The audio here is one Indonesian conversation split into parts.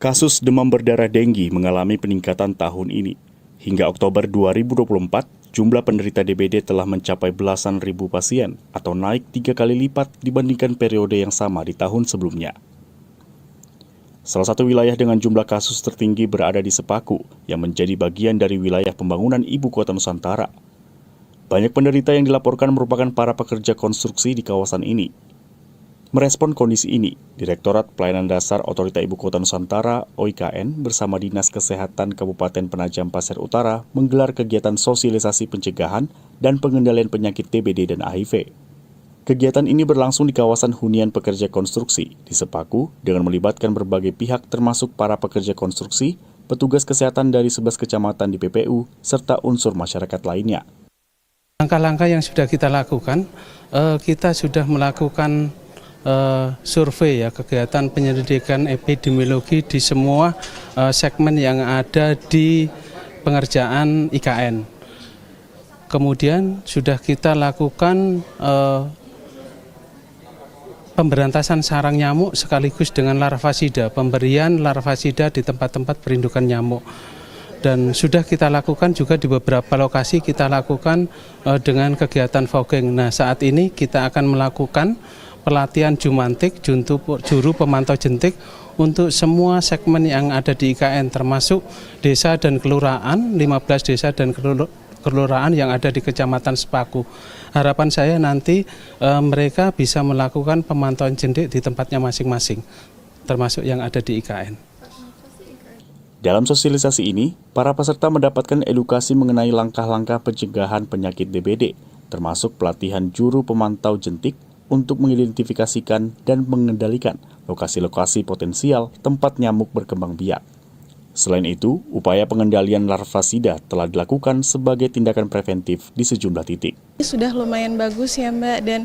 Kasus demam berdarah denggi mengalami peningkatan tahun ini. Hingga Oktober 2024, jumlah penderita DBD telah mencapai belasan ribu pasien atau naik 3 kali lipat dibandingkan periode yang sama di tahun sebelumnya. Salah satu wilayah dengan jumlah kasus tertinggi berada di Sepaku, yang menjadi bagian dari wilayah pembangunan Ibu Kota Nusantara. Banyak penderita yang dilaporkan merupakan para pekerja konstruksi di kawasan ini. Merespon kondisi ini, Direktorat Pelayanan Dasar Otorita Ibu Kota Nusantara (OIKN) bersama Dinas Kesehatan Kabupaten Penajam Pasir Utara menggelar kegiatan sosialisasi pencegahan dan pengendalian penyakit DBD dan HIV. Kegiatan ini berlangsung di kawasan hunian pekerja konstruksi di Sepaku dengan melibatkan berbagai pihak termasuk para pekerja konstruksi, petugas kesehatan dari 11 kecamatan di PPU, serta unsur masyarakat lainnya. Langkah-langkah yang sudah kita lakukan, kita sudah melakukan survei ya, kegiatan penyelidikan epidemiologi di semua segmen yang ada di pengerjaan IKN. Kemudian sudah kita lakukan pemberantasan sarang nyamuk sekaligus dengan larvasida, pemberian larvasida di tempat-tempat perindukan nyamuk. Dan sudah kita lakukan juga di beberapa lokasi, kita lakukan dengan kegiatan fogging. Nah, saat ini kita akan melakukan pelatihan jumantik, juru pemantau jentik untuk semua segmen yang ada di IKN, termasuk desa dan kelurahan, 15 desa dan kelurahan yang ada di Kecamatan Sepaku. Harapan saya nanti mereka bisa melakukan pemantauan jentik di tempatnya masing-masing, termasuk yang ada di IKN. Dalam sosialisasi ini, para peserta mendapatkan edukasi mengenai langkah-langkah pencegahan penyakit DBD, termasuk pelatihan juru pemantau jentik untuk mengidentifikasikan dan mengendalikan lokasi-lokasi potensial tempat nyamuk berkembang biak. Selain itu, upaya pengendalian larvasida telah dilakukan sebagai tindakan preventif di sejumlah titik. Sudah lumayan bagus ya Mbak, dan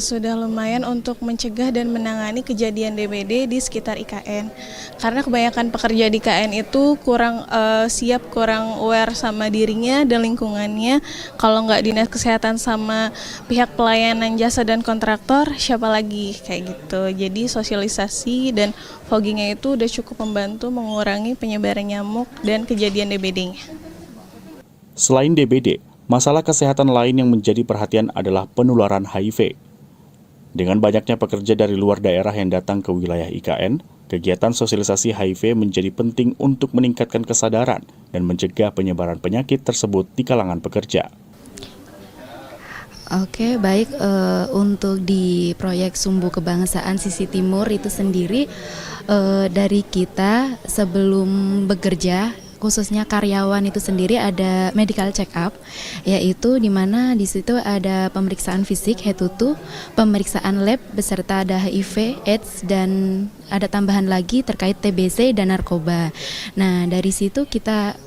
sudah lumayan untuk mencegah dan menangani kejadian DBD di sekitar IKN. Karena kebanyakan pekerja di IKN itu kurang siap, kurang aware sama dirinya dan lingkungannya. Kalau nggak dinas kesehatan sama pihak pelayanan jasa dan kontraktor, siapa lagi kayak gitu. Jadi sosialisasi dan foggingnya itu udah cukup membantu mengurangi penyebaran nyamuk dan kejadian DBD-nya. Selain DBD, masalah kesehatan lain yang menjadi perhatian adalah penularan HIV. Dengan banyaknya pekerja dari luar daerah yang datang ke wilayah IKN, kegiatan sosialisasi HIV menjadi penting untuk meningkatkan kesadaran dan mencegah penyebaran penyakit tersebut di kalangan pekerja. Oke, baik, untuk di proyek Sumbu Kebangsaan Sisi Timur itu sendiri, dari kita sebelum bekerja, khususnya karyawan itu sendiri ada medical check up, yaitu di mana di situ ada pemeriksaan fisik head to toe, pemeriksaan lab beserta ada HIV, AIDS, dan ada tambahan lagi terkait TBC dan narkoba. Nah, dari situ kita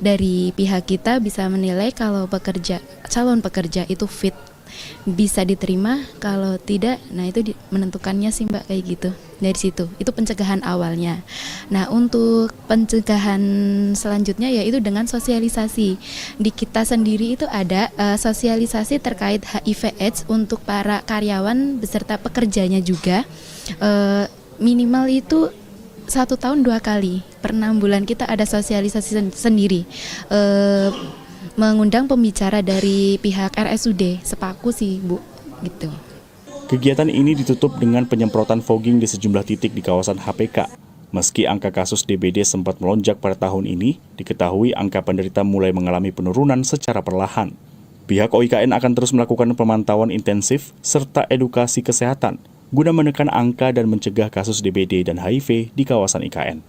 dari pihak kita bisa menilai kalau calon pekerja itu fit, bisa diterima, kalau tidak, nah itu menentukannya sih Mbak, kayak gitu. Dari situ, itu pencegahan awalnya. Nah, untuk pencegahan selanjutnya yaitu dengan sosialisasi. Di kita sendiri itu ada sosialisasi terkait HIV/AIDS untuk para karyawan beserta pekerjanya juga. Minimal itu 1 tahun 2 kali, per 6 bulan kita ada sosialisasi sendiri. Mengundang pembicara dari pihak RSUD Sepaku sih Bu, gitu. Kegiatan ini ditutup dengan penyemprotan fogging di sejumlah titik di kawasan HPK. Meski angka kasus DBD sempat melonjak pada tahun ini, diketahui angka penderita mulai mengalami penurunan secara perlahan. Pihak OIKN akan terus melakukan pemantauan intensif serta edukasi kesehatan guna menekan angka dan mencegah kasus DBD dan HIV di kawasan IKN.